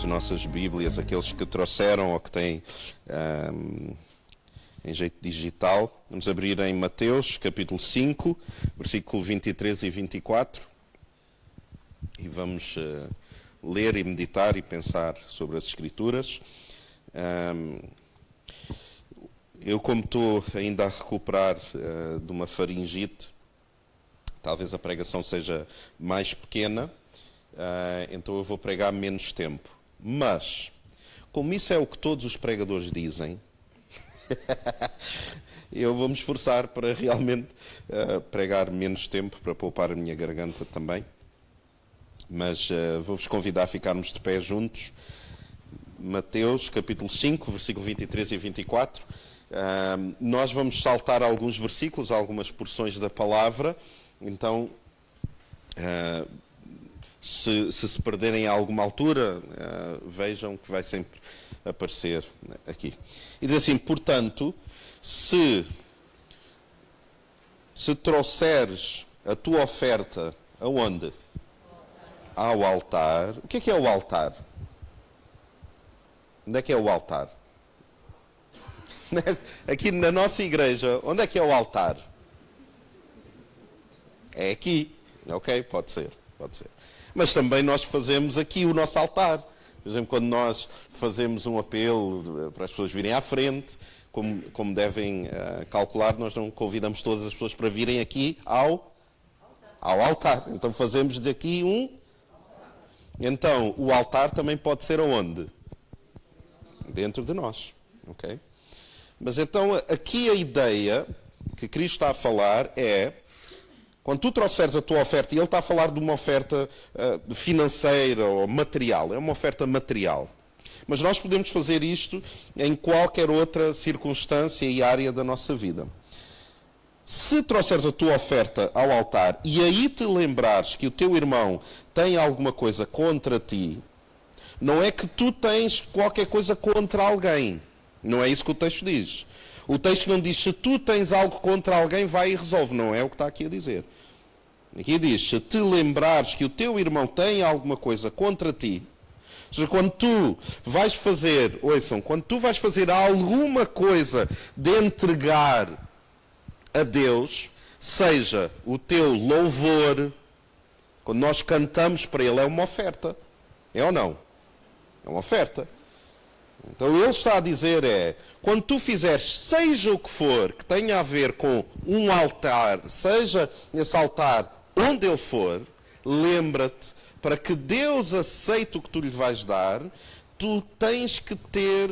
nossas Bíblias, aqueles que trouxeram ou que têm em jeito digital. Vamos abrir em Mateus, capítulo 5, versículo 23 e 24. E vamos ler e meditar e pensar sobre as Escrituras. Eu, como estou ainda a recuperar de uma faringite, talvez a pregação seja mais pequena, então eu vou pregar menos tempo. Mas, como isso é o que todos os pregadores dizem, eu vou me esforçar para realmente pregar menos tempo, para poupar a minha garganta também. Mas vou-vos convidar a ficarmos de pé juntos. Mateus, capítulo 5, versículo 23 e 24. Nós vamos saltar alguns versículos, algumas porções da palavra. Então, se perderem a alguma altura, vejam que vai sempre aparecer aqui. E diz assim: portanto, se trouxeres a tua oferta aonde? Ao altar. O que é o altar? Onde é que é o altar? Aqui na nossa igreja, onde é que é o altar? É aqui. Ok? Pode ser. Mas também nós fazemos aqui o nosso altar. Por exemplo, quando nós fazemos um apelo para as pessoas virem à frente, como devem calcular, nós não convidamos todas as pessoas para virem aqui ao altar. Então fazemos daqui um. Então, o altar também pode ser aonde? Dentro de nós. Ok? Mas então, aqui a ideia que Cristo está a falar é, quando tu trouxeres a tua oferta, e Ele está a falar de uma oferta financeira ou material, é uma oferta material. Mas nós podemos fazer isto em qualquer outra circunstância e área da nossa vida. Se trouxeres a tua oferta ao altar e aí te lembrares que o teu irmão tem alguma coisa contra ti, não é que tu tens qualquer coisa contra alguém. Não é isso que o texto diz. O texto não diz: se tu tens algo contra alguém, vai e resolve. Não é o que está aqui a dizer. Aqui diz: se te lembrares que o teu irmão tem alguma coisa contra ti, ou seja, quando tu vais fazer, quando tu vais fazer alguma coisa de entregar a Deus, seja o teu louvor, quando nós cantamos para Ele, é uma oferta. É ou não? É uma oferta. Então Ele está a dizer quando tu fizeres seja o que for que tenha a ver com um altar, seja esse altar onde ele for, lembra-te, para que Deus aceite o que tu lhe vais dar, tu tens que ter,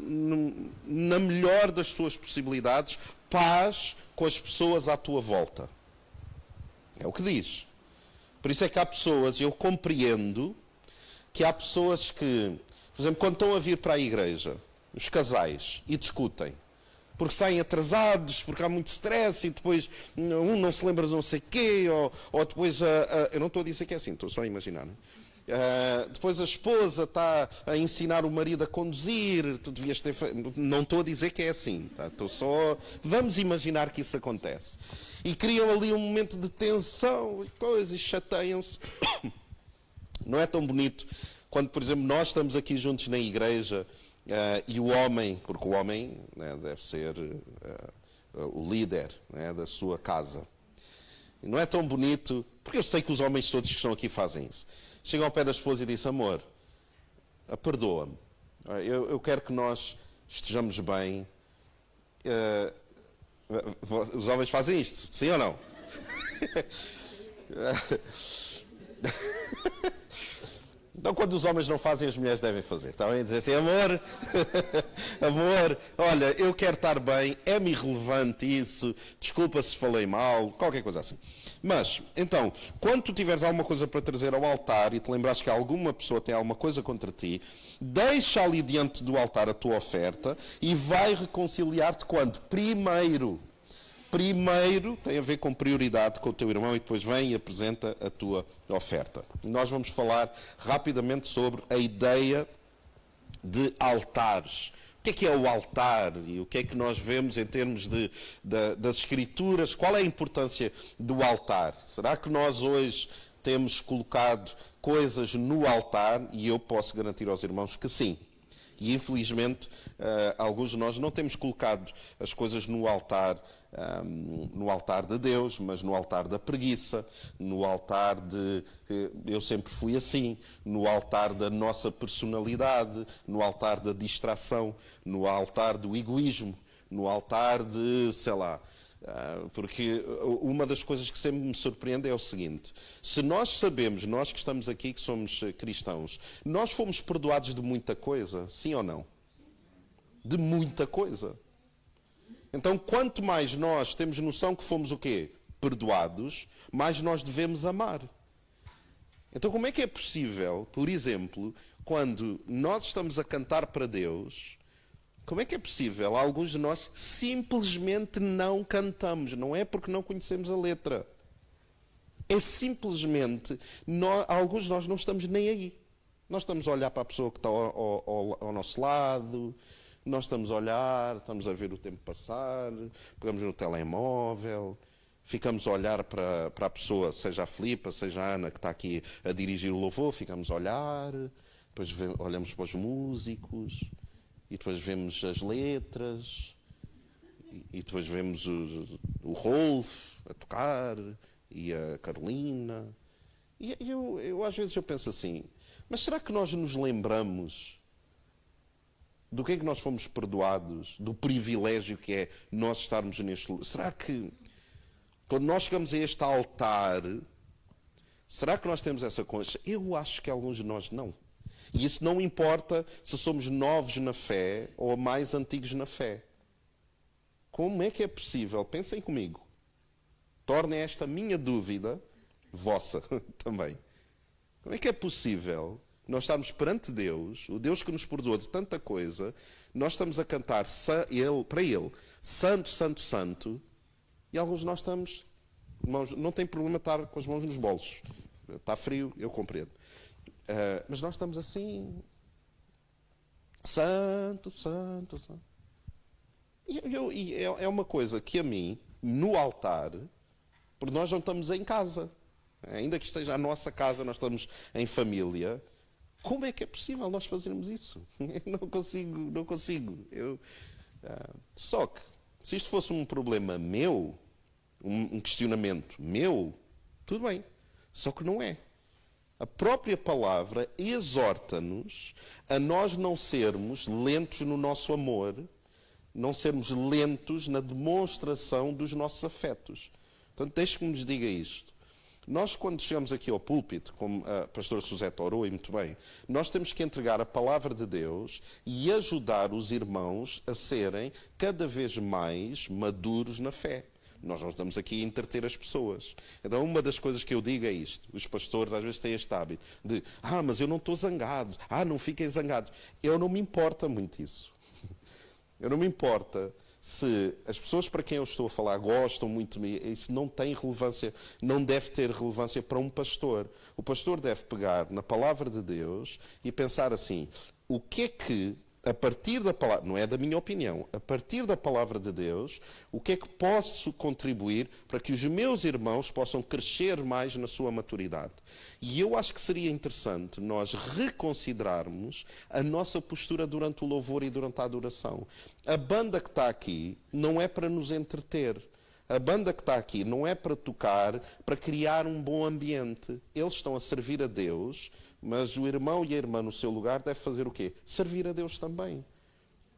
na melhor das tuas possibilidades, paz com as pessoas à tua volta. É o que diz. Por isso é que há pessoas, eu compreendo que há pessoas que, por exemplo, quando estão a vir para a igreja, os casais, e discutem, porque saem atrasados, porque há muito stress, e depois um não se lembra de não sei quê, ou depois, eu não estou a dizer que é assim, estou só a imaginar, não é? Depois a esposa está a ensinar o marido a conduzir, tu devias ter não estou a dizer que é assim, tá? Estou só, vamos imaginar que isso acontece. E criam ali um momento de tensão, e coisas, chateiam-se. Não é tão bonito quando, por exemplo, nós estamos aqui juntos na igreja e o homem, porque o homem, né, deve ser o líder, né, da sua casa. E não é tão bonito, porque eu sei que os homens todos que estão aqui fazem isso. Chegam ao pé da esposa e dizem: amor, perdoa-me. Eu quero que nós estejamos bem. Os homens fazem isto, sim ou não? Então, quando os homens não fazem, as mulheres devem fazer. Está bem? Dizer assim: amor, amor, olha, eu quero estar bem, é-me irrelevante isso, desculpa se falei mal, qualquer coisa assim. Mas, então, quando tu tiveres alguma coisa para trazer ao altar e te lembrares que alguma pessoa tem alguma coisa contra ti, deixa ali diante do altar a tua oferta e vai reconciliar-te quando? Primeiro tem a ver com prioridade com o teu irmão e depois vem e apresenta a tua oferta. Nós vamos falar rapidamente sobre a ideia de altares. O que é o altar e o que é que nós vemos em termos das Escrituras? Qual é a importância do altar? Será que nós hoje temos colocado coisas no altar, e eu posso garantir aos irmãos que sim. E infelizmente, alguns de nós não temos colocado as coisas no altar de Deus, mas no altar da preguiça, no altar de eu sempre fui assim, no altar da nossa personalidade, no altar da distração, no altar do egoísmo, no altar de, sei lá. Porque uma das coisas que sempre me surpreende é o seguinte: se nós sabemos, nós que estamos aqui, que somos cristãos, nós fomos perdoados de muita coisa, sim ou não? De muita coisa. Então, quanto mais nós temos noção que fomos o quê? Perdoados, mais nós devemos amar. Então, como é que é possível, por exemplo, quando nós estamos a cantar para Deus, como é que é possível alguns de nós simplesmente não cantamos? Não é porque não conhecemos a letra. É simplesmente, alguns de nós não estamos nem aí. Nós estamos a olhar para a pessoa que está ao nosso lado, nós estamos a olhar, estamos a ver o tempo passar, pegamos no telemóvel, ficamos a olhar para a pessoa, seja a Filipa, seja a Ana, que está aqui a dirigir o louvor, ficamos a olhar, depois olhamos para os músicos, e depois vemos as letras, e depois vemos o Rolf a tocar, e a Carolina. E eu às vezes eu penso assim, mas será que nós nos lembramos do que é que nós fomos perdoados, do privilégio que é nós estarmos neste lugar? Será que, quando nós chegamos a este altar, será que nós temos essa consciência? Eu acho que alguns de nós não. E isso não importa se somos novos na fé ou mais antigos na fé. Como é que é possível? Pensem comigo. Tornem esta minha dúvida vossa também. Como é que é possível nós estarmos perante Deus, o Deus que nos perdoou de tanta coisa, nós estamos a cantar para Ele, Santo, Santo, Santo, e alguns de nós estamos, irmãos, não tem problema estar com as mãos nos bolsos. Está frio, eu compreendo. Mas nós estamos assim, Santo, Santo, Santo. E é uma coisa que a mim, no altar, porque nós não estamos em casa, ainda que esteja a nossa casa, nós estamos em família, como é que é possível nós fazermos isso? Eu não consigo. Só que, se isto fosse um problema meu, um questionamento meu, tudo bem. Só que não é. A própria palavra exorta-nos a nós não sermos lentos no nosso amor, não sermos lentos na demonstração dos nossos afetos. Portanto, deixe que nos diga isto. Nós, quando chegamos aqui ao púlpito, como a pastora Suzete orou e muito bem, nós temos que entregar a palavra de Deus e ajudar os irmãos a serem cada vez mais maduros na fé. Nós não estamos aqui a entreter as pessoas. Então, uma das coisas que eu digo é isto. Os pastores às vezes têm este hábito de mas eu não estou zangado. Não fiquem zangados. Eu não me importa muito isso. Eu não me importa se as pessoas para quem eu estou a falar gostam muito de mim. Isso não tem relevância, não deve ter relevância para um pastor. O pastor deve pegar na palavra de Deus e pensar assim, o que é que, a partir da palavra, não é da minha opinião, a partir da palavra de Deus, o que é que posso contribuir para que os meus irmãos possam crescer mais na sua maturidade? E eu acho que seria interessante nós reconsiderarmos a nossa postura durante o louvor e durante a adoração. A banda que está aqui não é para nos entreter. A banda que está aqui não é para tocar, para criar um bom ambiente. Eles estão a servir a Deus, mas o irmão e a irmã no seu lugar deve fazer o quê? Servir a Deus também.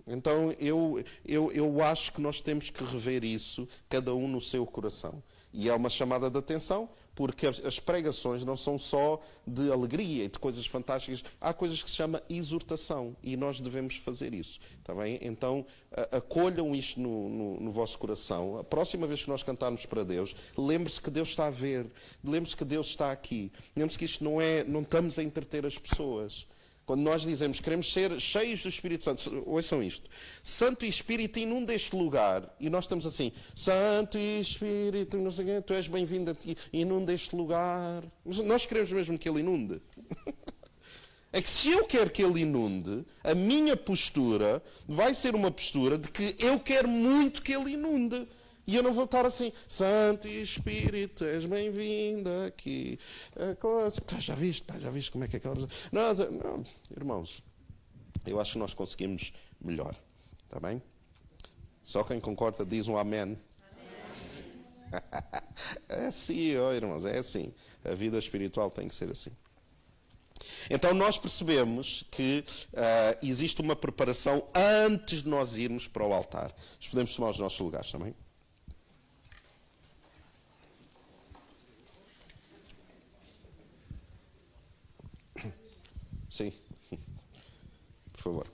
Então eu acho que nós temos que rever isso, cada um no seu coração. E é uma chamada de atenção, porque as pregações não são só de alegria e de coisas fantásticas. Há coisas que se chama exortação e nós devemos fazer isso. Está bem? Então, acolham isto no vosso coração. A próxima vez que nós cantarmos para Deus, lembre-se que Deus está a ver. Lembre-se que Deus está aqui. Lembre-se que isto não estamos a entreter as pessoas. Quando nós dizemos que queremos ser cheios do Espírito Santo, ouçam isto. Santo e Espírito inunda este lugar. E nós estamos assim, Santo e Espírito, não sei o quê, tu és bem-vindo a ti, inunda este lugar. Mas nós queremos mesmo que ele inunde. É que se eu quero que ele inunde, a minha postura vai ser uma postura de que eu quero muito que ele inunde. E eu não vou estar assim, Santo Espírito, és bem-vindo aqui. A coisa... já viste como é que é aquela... Não, irmãos, eu acho que nós conseguimos melhor. Está bem? Só quem concorda diz um amém. É assim, oh, irmãos, é assim. A vida espiritual tem que ser assim. Então nós percebemos que existe uma preparação antes de nós irmos para o altar. Nós podemos tomar os nossos lugares também. Sim. Por favor.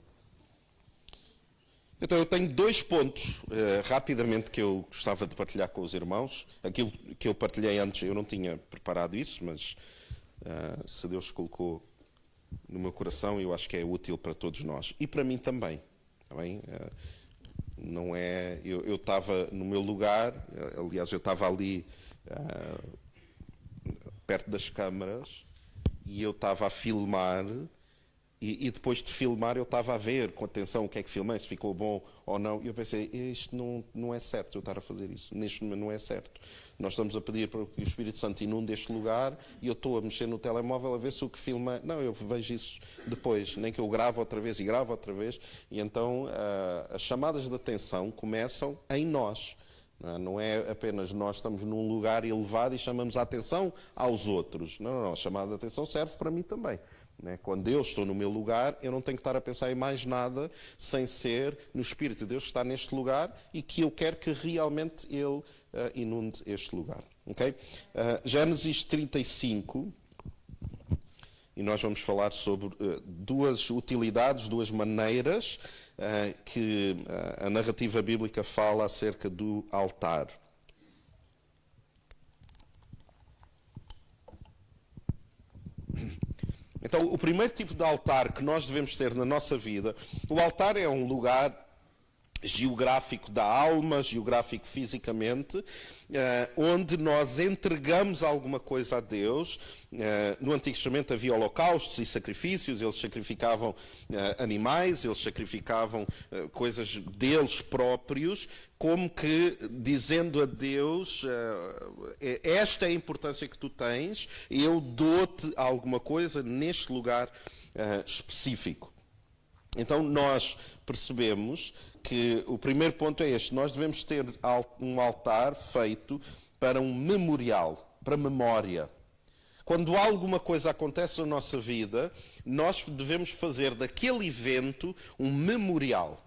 Então eu tenho 2 pontos, rapidamente, que eu gostava de partilhar com os irmãos. Aquilo que eu partilhei antes, eu não tinha preparado isso, mas se Deus colocou no meu coração, eu acho que é útil para todos nós. E para mim também. Tá bem? Não é... Eu estava no meu lugar, aliás, eu estava ali perto das câmaras, e eu estava a filmar, e depois de filmar eu estava a ver com atenção o que é que filmei, se ficou bom ou não, e eu pensei, isto não é certo eu estar a fazer isso, neste momento não é certo. Nós estamos a pedir para que o Espírito Santo inunde este lugar, e eu estou a mexer no telemóvel a ver se o que filma... Não, eu vejo isso depois, nem que eu gravo outra vez e gravo outra vez, e então as chamadas de atenção começam em nós. Não é apenas nós estamos num lugar elevado e chamamos a atenção aos outros. Não, a chamada de atenção serve para mim também. Quando eu estou no meu lugar, eu não tenho que estar a pensar em mais nada sem ser no Espírito de Deus que está neste lugar e que eu quero que realmente Ele inunde este lugar. Okay? Gênesis 35, e nós vamos falar sobre 2 utilidades, 2 maneiras que a narrativa bíblica fala acerca do altar. Então, o primeiro tipo de altar que nós devemos ter na nossa vida, o altar é um lugar geográfico da alma, geográfico fisicamente, onde nós entregamos alguma coisa a Deus. No Antigo Testamento havia holocaustos e sacrifícios, eles sacrificavam animais, eles sacrificavam coisas deles próprios, como que dizendo a Deus, esta é a importância que tu tens, eu dou-te alguma coisa neste lugar específico. Então nós percebemos que o primeiro ponto é este: nós devemos ter um altar feito para um memorial, para memória. Quando alguma coisa acontece na nossa vida, nós devemos fazer daquele evento um memorial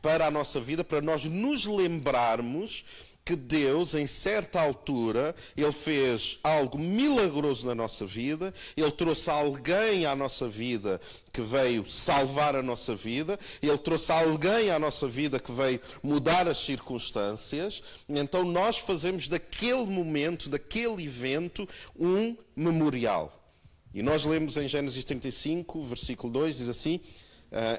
para a nossa vida, para nós nos lembrarmos que Deus, em certa altura, Ele fez algo milagroso na nossa vida, Ele trouxe alguém à nossa vida que veio salvar a nossa vida, Ele trouxe alguém à nossa vida que veio mudar as circunstâncias. Então nós fazemos daquele momento, daquele evento, um memorial. E nós lemos em Gênesis 35, versículo 2, diz assim: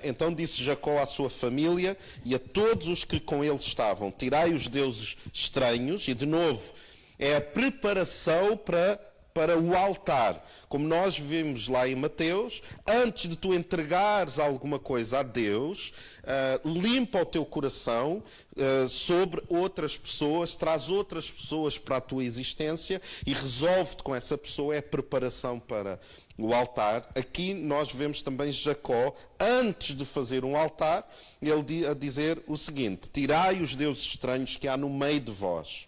então disse Jacó à sua família e a todos os que com ele estavam: tirai os deuses estranhos. E de novo, é a preparação para o altar. Como nós vimos lá em Mateus, antes de tu entregares alguma coisa a Deus, limpa o teu coração sobre outras pessoas, traz outras pessoas para a tua existência e resolve-te com essa pessoa. É a preparação para o altar. Aqui nós vemos também Jacó, antes de fazer um altar, ele a dizer o seguinte: tirai os deuses estranhos que há no meio de vós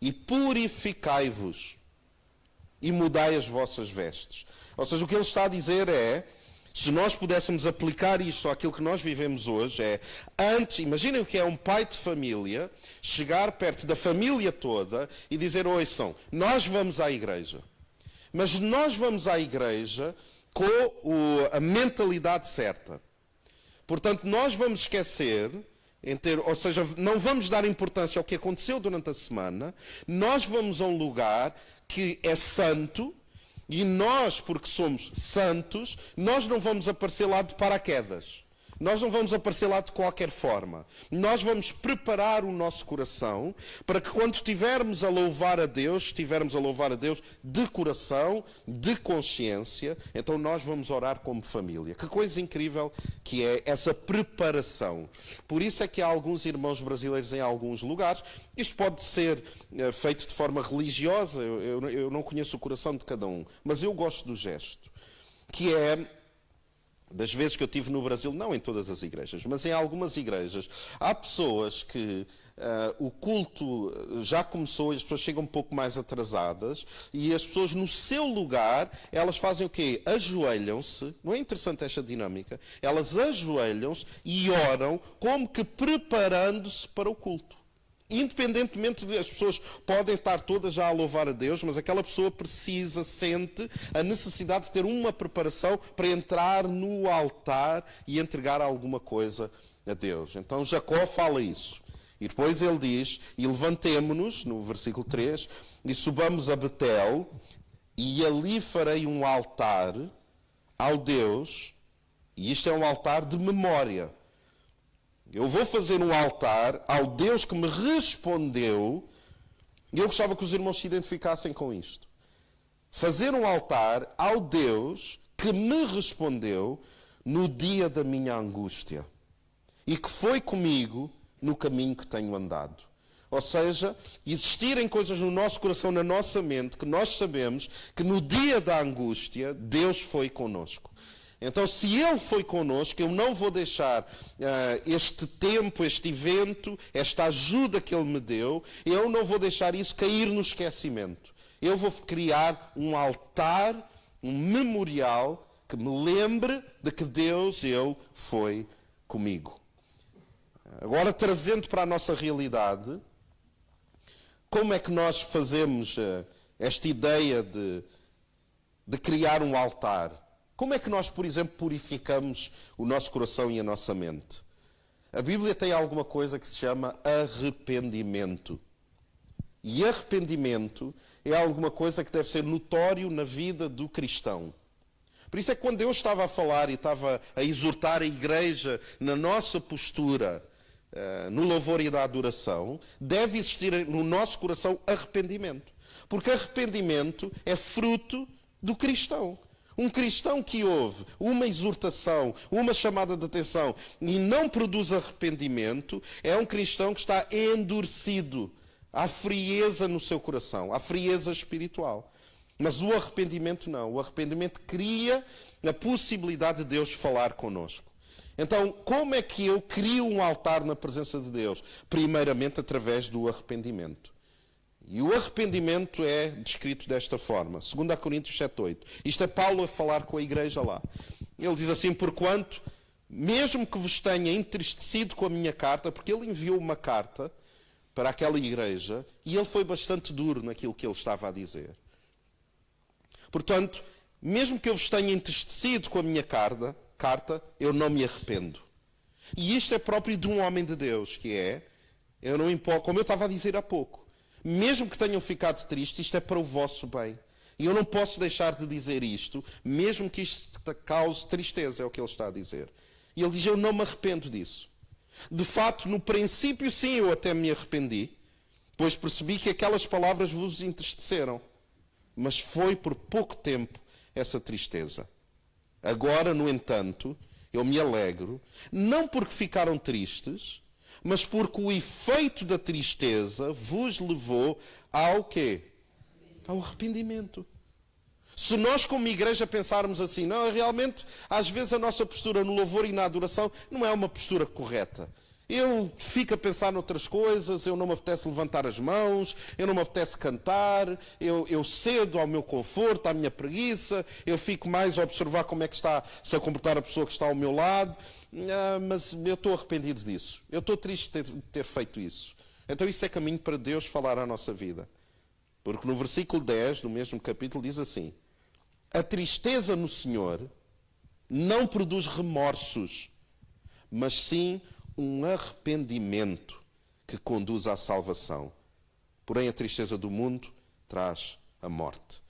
e purificai-vos e mudai as vossas vestes. Ou seja, o que ele está a dizer é, se nós pudéssemos aplicar isto àquilo que nós vivemos hoje, é, antes, imaginem o que é um pai de família chegar perto da família toda e dizer: ouçam, nós vamos à igreja. Mas nós vamos à igreja com a mentalidade certa. Portanto, nós vamos esquecer, ou seja, não vamos dar importância ao que aconteceu durante a semana. Nós vamos a um lugar que é santo, e nós, porque somos santos, nós não vamos aparecer lá de paraquedas. Nós não vamos aparecer lá de qualquer forma. Nós vamos preparar o nosso coração para que quando estivermos a louvar a Deus de coração, de consciência, então nós vamos orar como família. Que coisa incrível que é essa preparação. Por isso é que há alguns irmãos brasileiros em alguns lugares. Isto pode ser feito de forma religiosa, eu não conheço o coração de cada um, mas eu gosto do gesto, que é... Das vezes que eu estive no Brasil, não em todas as igrejas, mas em algumas igrejas, há pessoas que o culto já começou e as pessoas chegam um pouco mais atrasadas e as pessoas no seu lugar, elas fazem o quê? Ajoelham-se, não é interessante esta dinâmica? Elas ajoelham-se e oram como que preparando-se para o culto. Independentemente de as pessoas podem estar todas já a louvar a Deus, mas aquela pessoa sente a necessidade de ter uma preparação para entrar no altar e entregar alguma coisa a Deus. Então Jacó fala isso. E depois ele diz, e levantemo-nos, no versículo 3, e subamos a Betel, e ali farei um altar ao Deus, e isto é um altar de memória. Eu vou fazer um altar ao Deus que me respondeu, e eu gostava que os irmãos se identificassem com isto. Fazer um altar ao Deus que me respondeu no dia da minha angústia e que foi comigo no caminho que tenho andado. Ou seja, existirem coisas no nosso coração, na nossa mente, que nós sabemos que no dia da angústia Deus foi conosco. Então, se Ele foi connosco, eu não vou deixar este tempo, este evento, esta ajuda que Ele me deu, eu não vou deixar isso cair no esquecimento. Eu vou criar um altar, um memorial, que me lembre de que Deus, Ele foi comigo. Agora, trazendo para a nossa realidade, como é que nós fazemos esta ideia de criar um altar? Como é que nós, por exemplo, purificamos o nosso coração e a nossa mente? A Bíblia tem alguma coisa que se chama arrependimento. E arrependimento é alguma coisa que deve ser notório na vida do cristão. Por isso é que quando eu estava a falar e estava a exortar a igreja na nossa postura, no louvor e da adoração, deve existir no nosso coração arrependimento. Porque arrependimento é fruto do cristão. Um cristão que ouve uma exortação, uma chamada de atenção e não produz arrependimento, é um cristão que está endurecido. Há frieza no seu coração, há frieza espiritual. Mas o arrependimento não. O arrependimento cria a possibilidade de Deus falar connosco. Então, como é que eu crio um altar na presença de Deus? Primeiramente, através do arrependimento. E o arrependimento é descrito desta forma. 2 Coríntios 7:8. Isto é Paulo a falar com a igreja lá. Ele diz assim, porquanto, mesmo que vos tenha entristecido com a minha carta, porque ele enviou uma carta para aquela igreja, e ele foi bastante duro naquilo que ele estava a dizer. Portanto, mesmo que eu vos tenha entristecido com a minha carta, eu não me arrependo. E isto é próprio de um homem de Deus, que é, eu não importo, como eu estava a dizer há pouco, mesmo que tenham ficado tristes, isto é para o vosso bem. E eu não posso deixar de dizer isto, mesmo que isto cause tristeza, é o que ele está a dizer. E ele diz, eu não me arrependo disso. De fato, no princípio, sim, eu até me arrependi, pois percebi que aquelas palavras vos entristeceram. Mas foi por pouco tempo essa tristeza. Agora, no entanto, eu me alegro, não porque ficaram tristes, mas porque o efeito da tristeza vos levou ao quê? Ao arrependimento. Se nós como igreja pensarmos assim, não, realmente, às vezes a nossa postura no louvor e na adoração não é uma postura correta. Eu fico a pensar noutras coisas, eu não me apetece levantar as mãos, eu não me apetece cantar, eu cedo ao meu conforto, à minha preguiça, eu fico mais a observar como é que está-se a comportar a pessoa que está ao meu lado, mas eu estou arrependido disso. Eu estou triste de ter feito isso. Então isso é caminho para Deus falar à nossa vida. Porque no versículo 10, do mesmo capítulo, diz assim, a tristeza no Senhor não produz remorsos, mas sim um arrependimento que conduz à salvação. Porém, a tristeza do mundo traz a morte.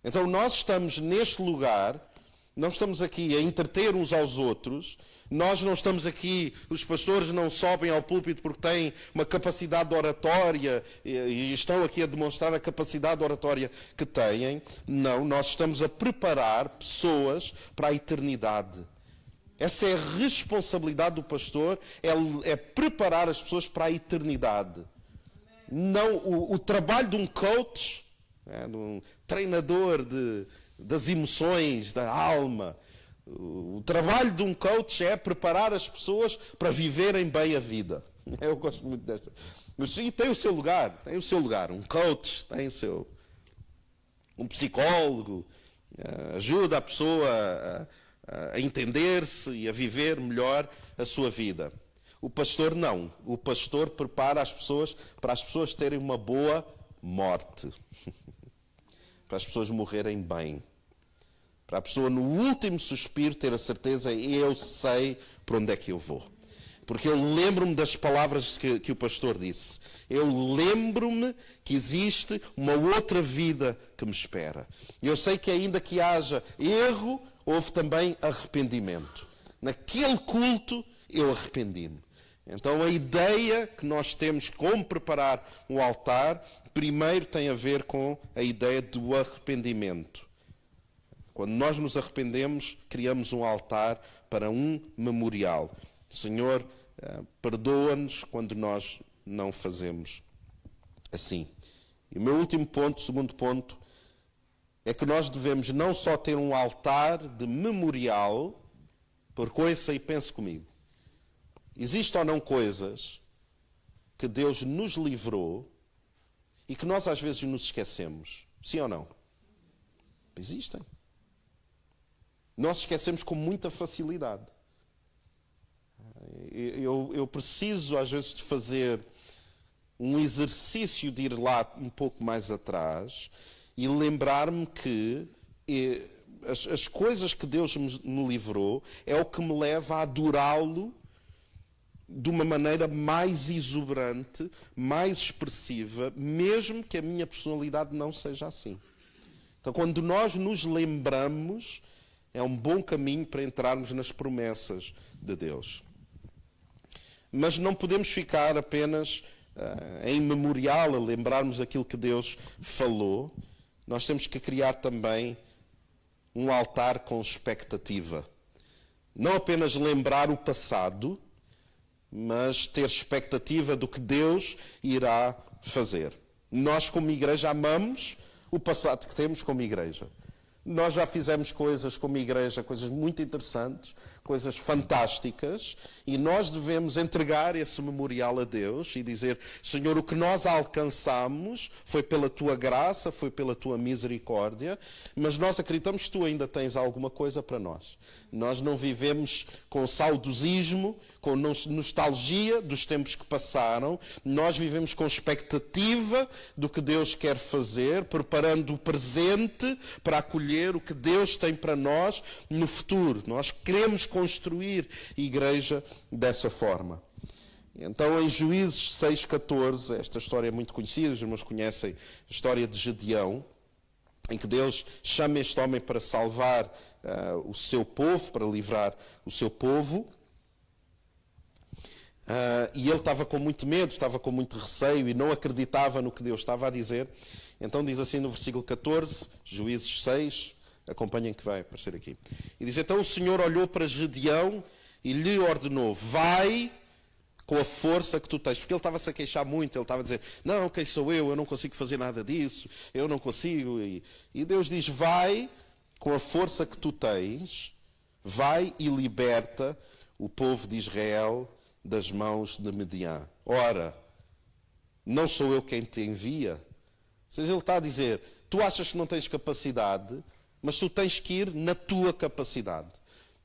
Então, nós estamos neste lugar Não estamos aqui a entreter uns aos outros. Nós não estamos aqui, os pastores não sobem ao púlpito porque têm uma capacidade de oratória e estão aqui a demonstrar a capacidade de oratória que têm. Não, nós estamos a preparar pessoas para a eternidade. Essa é a responsabilidade do pastor, é preparar as pessoas para a eternidade. Não, o trabalho de um coach, de um treinador das emoções, da alma. O trabalho de um coach é preparar as pessoas para viverem bem a vida. Eu gosto muito desta. E tem o seu lugar, Um coach tem o seu. Um psicólogo ajuda a pessoa a entender-se e a viver melhor a sua vida. O pastor não. O pastor prepara as pessoas para as pessoas terem uma boa morte. Para as pessoas morrerem bem. Para a pessoa no último suspiro ter a certeza, eu sei para onde é que eu vou. Porque eu lembro-me das palavras que o pastor disse. Eu lembro-me que existe uma outra vida que me espera. Eu sei que ainda que haja erro, houve também arrependimento. Naquele culto, eu arrependi-me. Então a ideia que nós temos como preparar um altar, primeiro tem a ver com a ideia do arrependimento. Quando nós nos arrependemos, criamos um altar para um memorial. Senhor, perdoa-nos quando nós não fazemos assim. E o meu último ponto, segundo ponto, é que nós devemos não só ter um altar de memorial, porque ouça e pense comigo. Existem ou não coisas que Deus nos livrou e que nós às vezes nos esquecemos? Sim ou não? Existem. Nós esquecemos com muita facilidade. Eu preciso às vezes de fazer um exercício de ir lá um pouco mais atrás e lembrar-me que as coisas que Deus me livrou é o que me leva a adorá-lo de uma maneira mais exuberante, mais expressiva, mesmo que a minha personalidade não seja assim. Então, quando nós nos lembramos, é um bom caminho para entrarmos nas promessas de Deus. Mas não podemos ficar apenas em memorial, a lembrarmos aquilo que Deus falou. Nós temos que criar também um altar com expectativa. Não apenas lembrar o passado, mas ter expectativa do que Deus irá fazer. Nós, como igreja, amamos o passado que temos como igreja. Nós já fizemos coisas como igreja, coisas muito interessantes, coisas fantásticas, e nós devemos entregar esse memorial a Deus e dizer: Senhor, o que nós alcançamos foi pela Tua graça, foi pela Tua misericórdia, mas nós acreditamos que Tu ainda tens alguma coisa para nós. Nós não vivemos com saudosismo, com nostalgia dos tempos que passaram, nós vivemos com expectativa do que Deus quer fazer, preparando o presente para acolher o que Deus tem para nós no futuro. Nós queremos construir igreja dessa forma. Então, em Juízes 6,14, esta história é muito conhecida, os irmãos conhecem a história de Gedeão, em que Deus chama este homem para salvar o seu povo, para livrar o seu povo. E ele estava com muito medo, estava com muito receio e não acreditava no que Deus estava a dizer. Então diz assim no versículo 14, Juízes 6, acompanhem que vai aparecer aqui. E diz: então o Senhor olhou para Gedeão e lhe ordenou: vai com a força que tu tens. Porque ele estava-se a queixar muito, ele estava a dizer: não, quem sou eu não consigo fazer nada disso, eu não consigo. E Deus diz: vai com a força que tu tens, vai e liberta o povo de Israel das mãos de Midian. Ora, não sou eu quem te envia? Ou seja, ele está a dizer: tu achas que não tens capacidade, mas tu tens que ir na tua capacidade,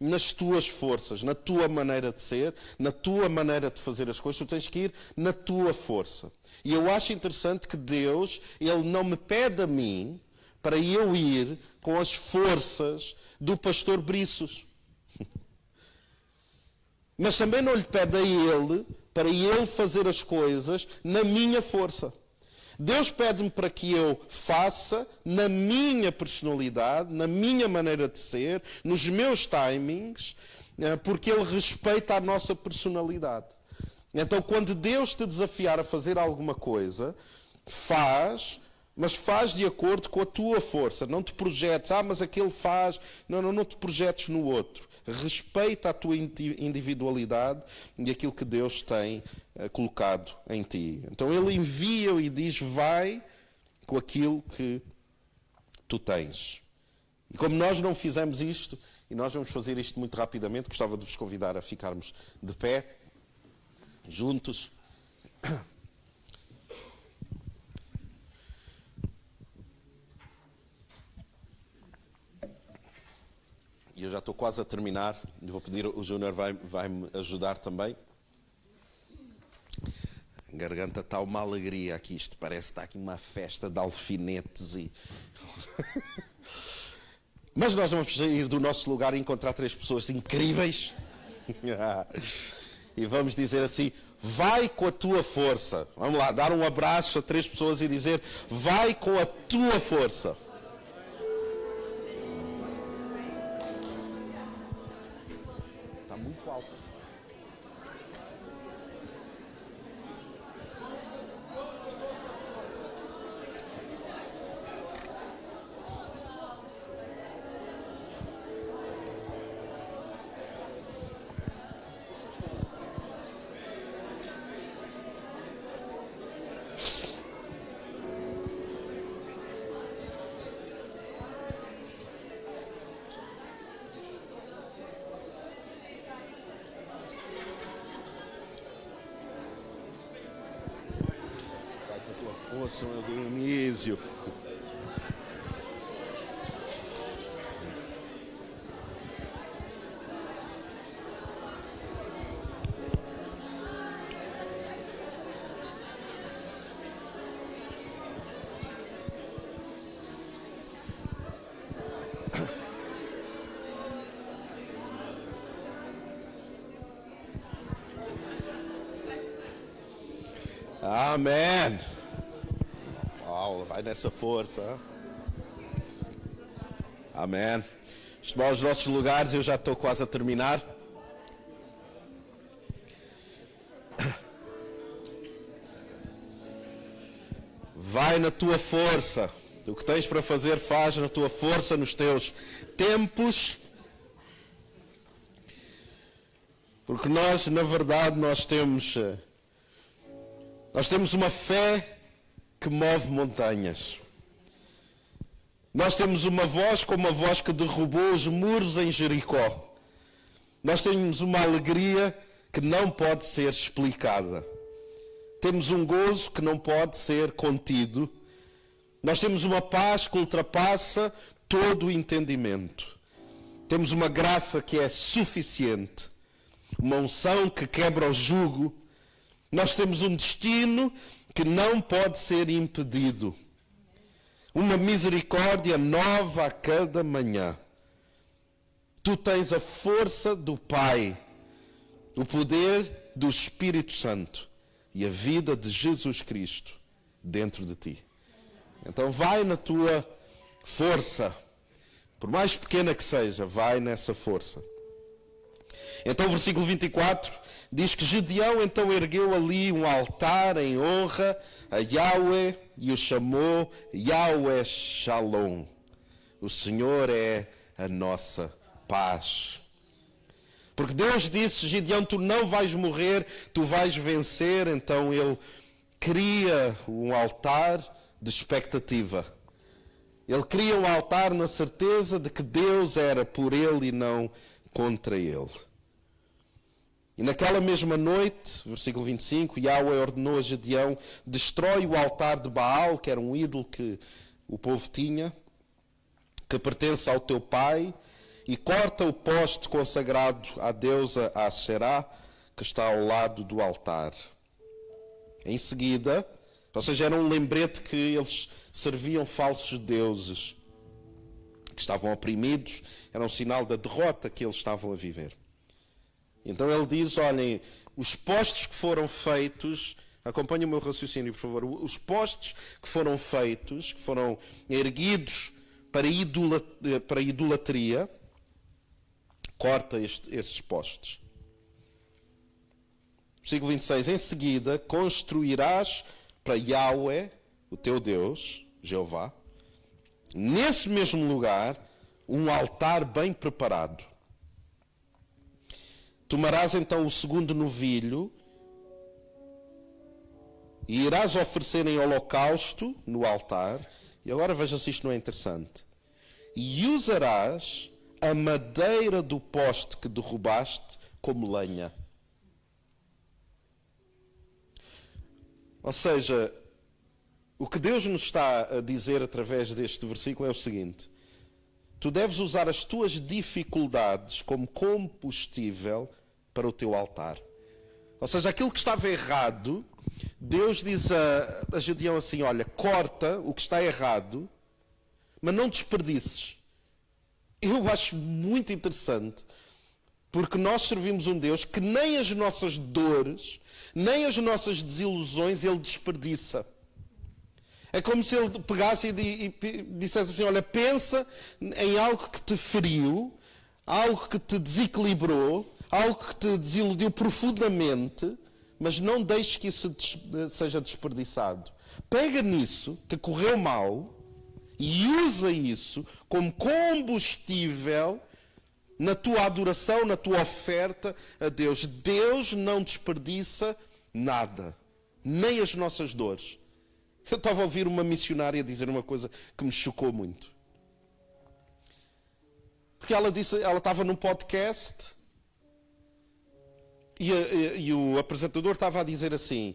nas tuas forças, na tua maneira de ser, na tua maneira de fazer as coisas. Tu tens que ir na tua força. E eu acho interessante que Deus, Ele não me pede a mim para eu ir com as forças do pastor Briços. Mas também não lhe pede a ele para ele fazer as coisas na minha força. Deus pede-me para que eu faça na minha personalidade, na minha maneira de ser, nos meus timings, porque Ele respeita a nossa personalidade. Então, quando Deus te desafiar a fazer alguma coisa, faz, mas faz de acordo com a tua força. Não te projetes, mas aquele faz. Não te projetes no outro. Respeita a tua individualidade e aquilo que Deus tem colocado em ti. Então Ele envia e diz, vai com aquilo que tu tens. E como nós não fizemos isto, e nós vamos fazer isto muito rapidamente, gostava de vos convidar a ficarmos de pé, juntos. E eu já estou quase a terminar. Vou pedir, o Júnior vai-me ajudar também. A garganta está uma alegria aqui. Isto parece que está aqui uma festa de alfinetes e... Mas nós vamos sair do nosso lugar e encontrar 3 pessoas incríveis. E vamos dizer assim, vai com a tua força. Vamos lá, dar um abraço a 3 pessoas e dizer, vai com a tua força. Está muito alto. Força, meu Dionísio. Amém. Vai nessa força. Amém. Estamos aos nossos lugares, eu já estou quase a terminar. Vai na tua força. O que tens para fazer, faz na tua força, nos teus tempos. Porque nós, na verdade, nós temos uma fé que move montanhas. Nós temos uma voz como a voz que derrubou os muros em Jericó. Nós temos uma alegria que não pode ser explicada. Temos um gozo que não pode ser contido. Nós temos uma paz que ultrapassa todo o entendimento. Temos uma graça que é suficiente. Uma unção que quebra o jugo. Nós temos um destino que não pode ser impedido. Uma misericórdia nova a cada manhã. Tu tens a força do Pai, o poder do Espírito Santo e a vida de Jesus Cristo dentro de ti. Então vai na tua força, por mais pequena que seja, vai nessa força. Então o versículo 24 diz que Gedeão então ergueu ali um altar em honra a Yahweh e o chamou Yahweh Shalom. O Senhor é a nossa paz. Porque Deus disse, Gedeão, tu não vais morrer, tu vais vencer. Então ele cria um altar de expectativa. Ele cria um altar na certeza de que Deus era por ele e não contra ele. E naquela mesma noite, versículo 25, Yahweh ordenou a Gedeão, destrói o altar de Baal, que era um ídolo que o povo tinha, que pertence ao teu pai, e corta o poste consagrado à deusa Asherá, que está ao lado do altar. Em seguida, ou seja, era um lembrete que eles serviam falsos deuses, que estavam oprimidos, era um sinal da derrota que eles estavam a viver. Então ele diz, olhem, os postes que foram feitos Acompanhe o meu raciocínio, por favor. Os postes que foram feitos, que foram erguidos para idolatria, corta esses postes. Versículo 26. Em seguida, construirás para Yahweh, o teu Deus, Jeová, nesse mesmo lugar, um altar bem preparado. Tomarás então o segundo novilho e irás oferecer em holocausto no altar. E agora vejam se isto não é interessante. E usarás a madeira do poste que derrubaste como lenha. Ou seja, o que Deus nos está a dizer através deste versículo é o seguinte: tu deves usar as tuas dificuldades como combustível para o teu altar. Ou seja, aquilo que estava errado, Deus diz a Gedeão assim: olha, corta o que está errado, mas não desperdices. Eu acho muito interessante, porque nós servimos um Deus que nem as nossas dores, nem as nossas desilusões Ele desperdiça. É como se Ele pegasse e dissesse assim: olha, pensa em algo que te feriu, algo que te desequilibrou, algo que te desiludiu profundamente, mas não deixes que isso seja desperdiçado. Pega nisso, que correu mal, e usa isso como combustível na tua adoração, na tua oferta a Deus. Deus não desperdiça nada, nem as nossas dores. Eu estava a ouvir uma missionária dizer uma coisa que me chocou muito. Porque ela estava num podcast e o apresentador estava a dizer assim: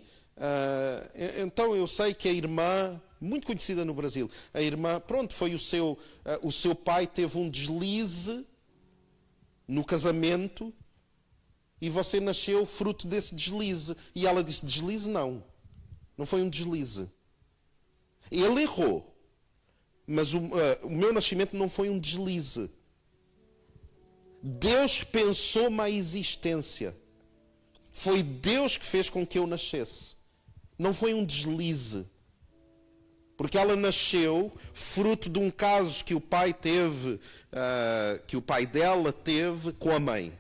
então eu sei que a irmã, muito conhecida no Brasil, a irmã, pronto, foi o seu pai teve um deslize no casamento e você nasceu fruto desse deslize. E ela disse: deslize não foi um deslize. Ele errou, mas o meu nascimento não foi um deslize. Deus pensou-me a existência. Foi Deus que fez com que eu nascesse. Não foi um deslize. Porque ela nasceu fruto de um caso que o pai teve, que o pai dela teve com a mãe.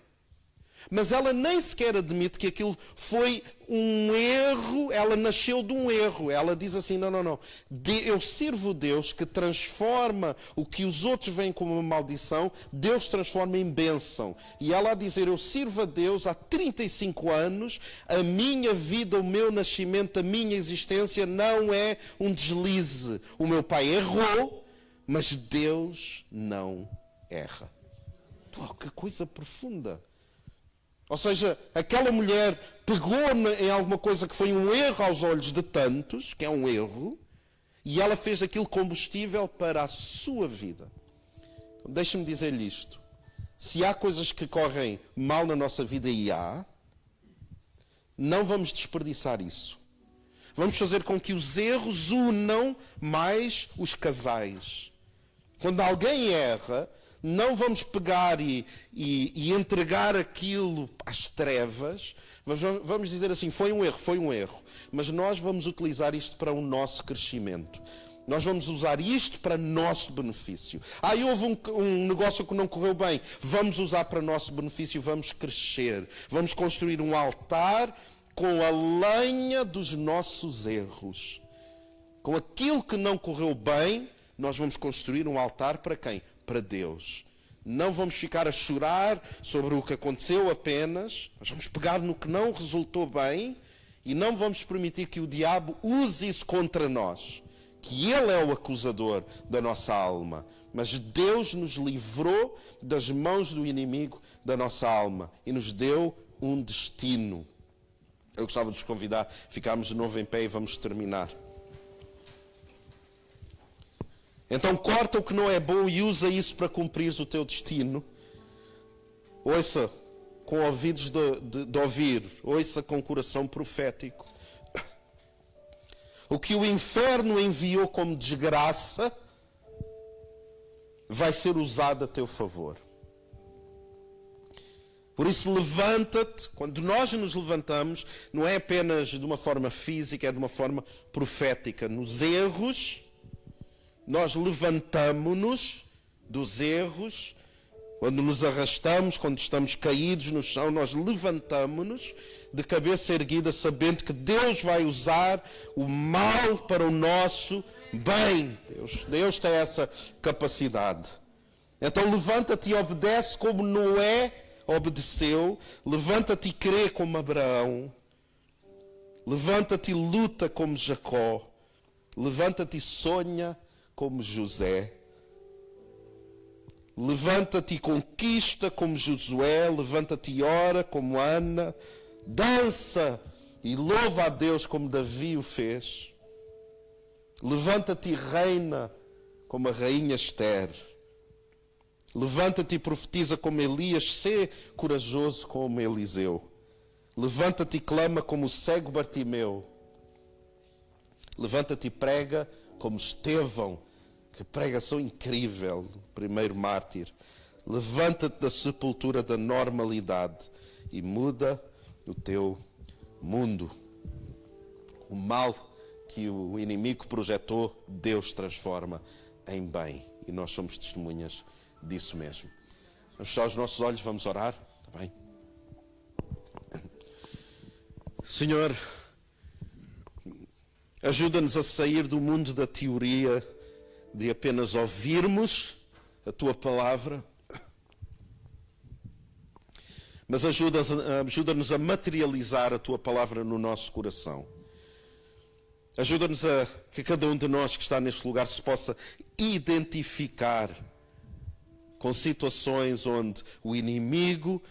Mas ela nem sequer admite que aquilo foi um erro, ela nasceu de um erro. Ela diz assim: não. Eu sirvo Deus que transforma o que os outros veem como uma maldição, Deus transforma em bênção. E ela a dizer: eu sirvo a Deus há 35 anos, a minha vida, o meu nascimento, a minha existência não é um deslize. O meu pai errou, mas Deus não erra. Oh, que coisa profunda! Ou seja, aquela mulher pegou em alguma coisa que foi um erro aos olhos de tantos, que é um erro, e ela fez aquilo combustível para a sua vida. Então, deixe-me dizer-lhe isto. Se há coisas que correm mal na nossa vida, e há, não vamos desperdiçar isso. Vamos fazer com que os erros unam mais os casais. Quando alguém erra, não vamos pegar e entregar aquilo às trevas. Vamos dizer assim: foi um erro. Mas nós vamos utilizar isto para o nosso crescimento. Nós vamos usar isto para nosso benefício. Houve um negócio que não correu bem. Vamos usar para nosso benefício, vamos crescer. Vamos construir um altar com a lenha dos nossos erros. Com aquilo que não correu bem, nós vamos construir um altar para quem? Para Deus. Não vamos ficar a chorar sobre o que aconteceu apenas. Nós vamos pegar no que não resultou bem e não vamos permitir que o diabo use isso contra nós. Que ele é o acusador da nossa alma. Mas Deus nos livrou das mãos do inimigo da nossa alma e nos deu um destino. Eu gostava de vos convidar a ficarmos de novo em pé e vamos terminar. Então corta o que não é bom e usa isso para cumprir o teu destino. Ouça com ouvidos de ouvir, ouça com coração profético. O que o inferno enviou como desgraça vai ser usado a teu favor. Por isso, levanta-te. Quando nós nos levantamos, não é apenas de uma forma física, é de uma forma profética. Nos erros, nós levantamo-nos dos erros. Quando nos arrastamos, quando estamos caídos no chão, nós levantamo-nos de cabeça erguida, sabendo que Deus vai usar o mal para o nosso bem. Deus tem essa capacidade. Então levanta-te e obedece como Noé obedeceu. Levanta-te e crê como Abraão. Levanta-te e luta como Jacó. Levanta-te e sonha como José. Levanta-te e conquista como Josué. Levanta-te e ora como Ana. Dança e louva a Deus como Davi o fez. Levanta-te e reina como a rainha Esther. Levanta-te e profetiza como Elias. Sê corajoso como Eliseu. Levanta-te e clama como o cego Bartimeu. Levanta-te e prega como Estevão. Que pregação incrível, primeiro mártir. Levanta-te da sepultura da normalidade e muda o teu mundo. O mal que o inimigo projetou, Deus transforma em bem. E nós somos testemunhas disso mesmo. Vamos fechar os nossos olhos, vamos orar. Está bem? Senhor, ajuda-nos a sair do mundo da teoria, de apenas ouvirmos a Tua palavra, mas ajuda-nos a materializar a Tua palavra no nosso coração. Ajuda-nos a que cada um de nós que está neste lugar se possa identificar com situações onde o inimigo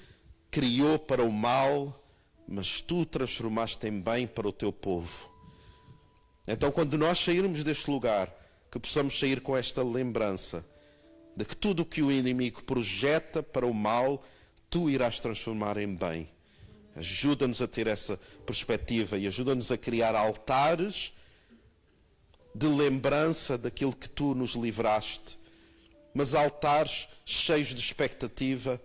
criou para o mal, mas Tu transformaste em bem para o Teu povo. Então, quando nós sairmos deste lugar, que possamos sair com esta lembrança de que tudo o que o inimigo projeta para o mal, Tu irás transformar em bem. Ajuda-nos a ter essa perspectiva e ajuda-nos a criar altares de lembrança daquilo que Tu nos livraste, mas altares cheios de expectativa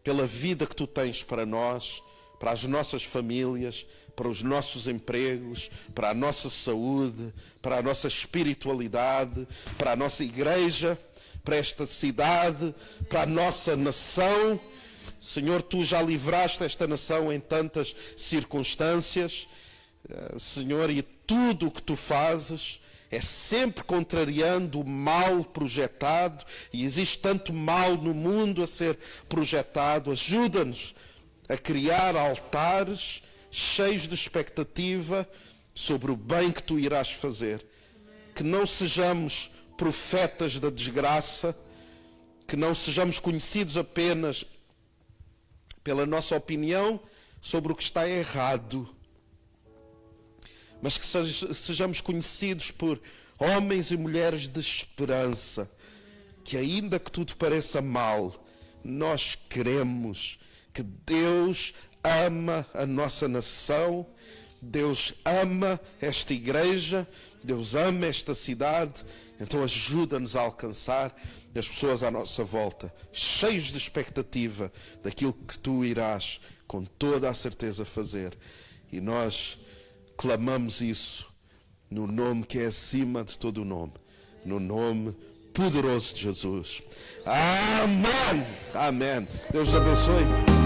pela vida que Tu tens para nós, para as nossas famílias, para os nossos empregos, para a nossa saúde, para a nossa espiritualidade, para a nossa igreja, para esta cidade, para a nossa nação. Senhor, Tu já livraste esta nação em tantas circunstâncias, Senhor, e tudo o que Tu fazes é sempre contrariando o mal projetado, e existe tanto mal no mundo a ser projetado. Ajuda-nos a criar altares cheios de expectativa sobre o bem que Tu irás fazer. Que não sejamos profetas da desgraça, que não sejamos conhecidos apenas pela nossa opinião sobre o que está errado, mas que sejamos conhecidos por homens e mulheres de esperança, que ainda que tudo pareça mal, nós queremos que Deus ama a nossa nação, Deus ama esta igreja, Deus ama esta cidade. Então ajuda-nos a alcançar as pessoas à nossa volta, cheios de expectativa daquilo que Tu irás com toda a certeza fazer. E nós clamamos isso no nome que é acima de todo o nome, no nome poderoso de Jesus. Amém. Amém. Deus abençoe.